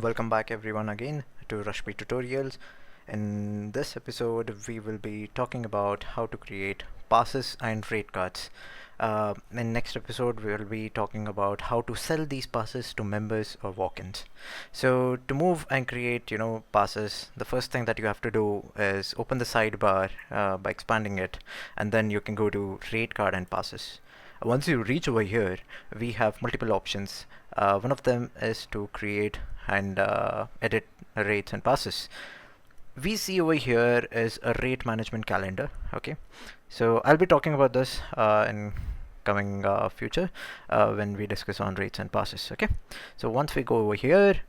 Welcome back everyone again to RushBee Tutorials. In this episode we will be talking about how to create passes and rate cards. In next episode we will be talking about how to sell these passes to members or walk-ins. So to move and create passes, the first thing that you have to do is open the sidebar by expanding it, and then you can go to rate card and passes. Once you reach over here, we have multiple options. One of them is to create and edit rates and passes. We see over here is a rate management calendar. Okay, so I'll be talking about this in coming future when we discuss on rates and passes. Okay, so once we go over here,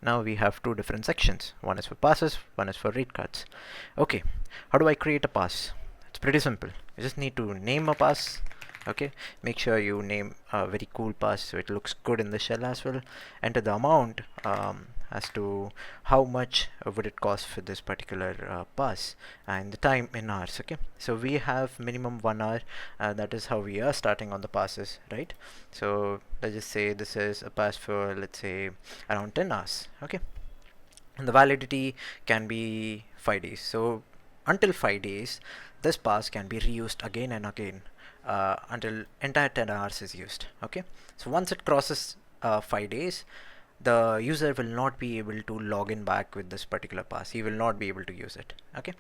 now we have two different sections. One is for passes, one is for rate cards. Okay, how do I create a pass? It's pretty simple. You just need to name a pass. Okay, make sure you name a very cool pass so it looks good in the shell as well. Enter the amount as to how much would it cost for this particular pass, and the time in hours. Okay, so we have minimum 1 hour. That is how we are starting on the passes, right? So let's just say this is a pass for, let's say, around 10 hours. Okay, and the validity can be 5 days. So until 5 days this pass can be reused again and again until entire 10 hours is used. Okay, so once it crosses 5 days, the user will not be able to log in back with this particular pass. He will not be able to use it. Okay,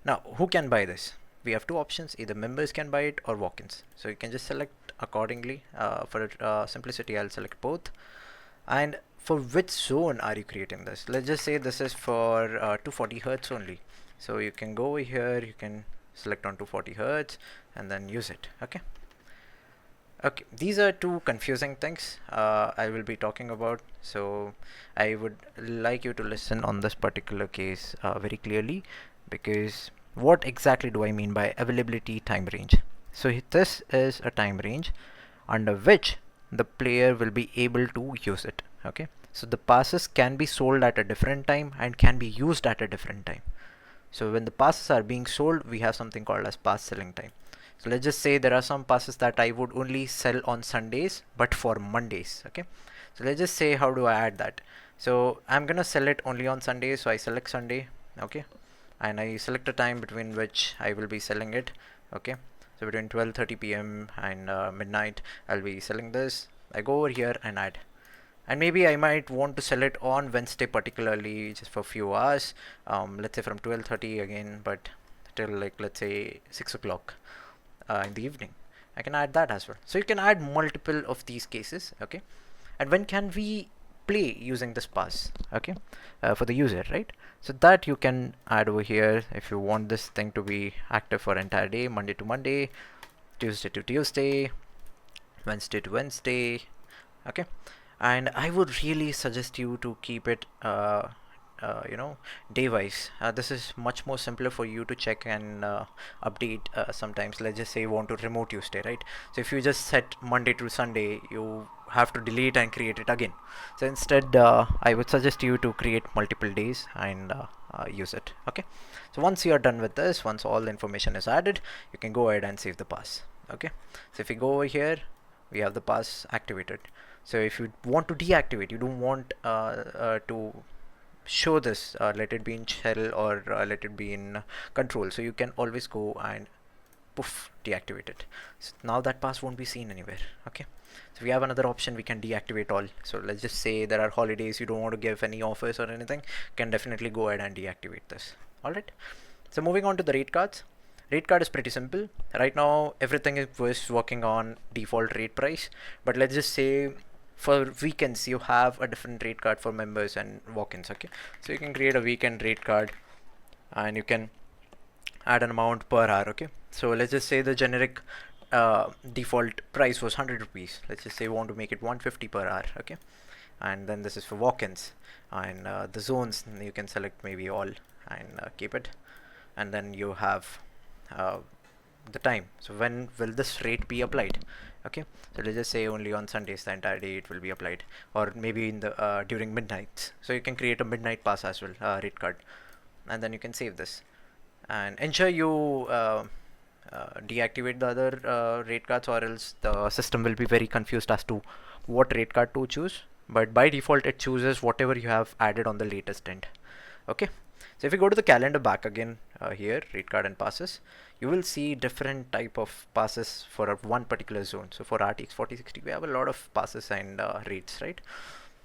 now who can buy this? We have two options: either members can buy it or walk-ins. So you can just select accordingly. For simplicity, I'll select both. And for which zone are you creating this? Let's just say this is for 240 hertz only. So you can go over here, you can select on 240 hertz and then use it. Okay, these are two confusing things I will be talking about, so I would like you to listen on this particular case very clearly, because what exactly do I mean by availability time range? So this is a time range under which the player will be able to use it. Okay, so the passes can be sold at a different time and can be used at a different time. So when the passes are being sold, we have something called as pass selling time. So let's just say there are some passes that I would only sell on Sundays but for Mondays. Okay, so let's just say, how do I add that? So I'm gonna sell it only on Sundays, so I select Sunday. Okay, and I select a time between which I will be selling it. Okay, so between 12:30 p.m. and midnight I'll be selling this. I go over here and add, and maybe I might want to sell it on Wednesday particularly, just for a few hours, let's say from 12:30 again, but till, like, let's say 6 o'clock in the evening. I can add that as well. So you can add multiple of these cases. Okay, and when can we play using this pass? Okay, for the user, right? So that you can add over here. If you want this thing to be active for entire day, Monday to Monday, Tuesday to Tuesday, Wednesday to Wednesday. Okay, and I would really suggest you to keep it day wise. This is much more simpler for you to check and update. Sometimes, let's just say you want to remote Tuesday, right? So if you just set Monday to Sunday, you have to delete and create it again. So instead, I would suggest you to create multiple days and use it. Okay, so once you are done with this, once all the information is added, you can go ahead and save the pass. Okay, so if you go over here, we have the pass activated. So if you want to deactivate, you don't want to show this, let it be in shell or let it be in control, so you can always go and poof, deactivate it. So now that pass won't be seen anywhere. Okay, so we have another option: we can deactivate all. So let's just say there are holidays, you don't want to give any offers or anything, you can definitely go ahead and deactivate this. Alright, so moving on to the rate cards. Rate card is pretty simple. Right now everything was working on default rate price, but let's just say for weekends you have a different rate card for members and walk-ins. Okay, so you can create a weekend rate card and you can add an amount per hour. Okay, so let's just say the generic default price was 100 rupees. Let's just say we want to make it 150 per hour. Okay, and then this is for walk-ins, and the zones you can select maybe all and keep it, and then you have the time. So when will this rate be applied? Okay, so let's just say only on Sundays, the entire day it will be applied, or maybe in the during midnight. So you can create a midnight pass as well, rate card, and then you can save this and ensure you deactivate the other rate cards, or else the system will be very confused as to what rate card to choose. but by default it chooses whatever you have added on the latest end. Okay, so if you go to the calendar back again, here rate card and passes, you will see different type of passes for one particular zone. So for RTX 4060 we have a lot of passes and rates, right?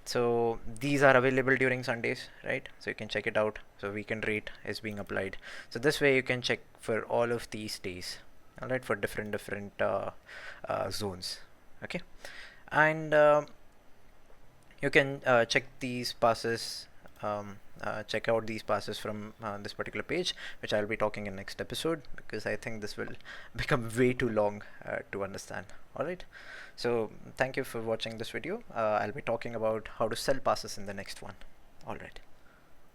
So these are available during Sundays, right? So you can check it out. So weekend rate is being applied. So this way you can check for all of these days, all right, for different zones. Okay, and you can check these passes, check out these passes from this particular page, which I'll be talking in next episode, because I think this will become way too long to understand. Alright, so thank you for watching this video. I'll be talking about how to sell passes in the next one. Alright.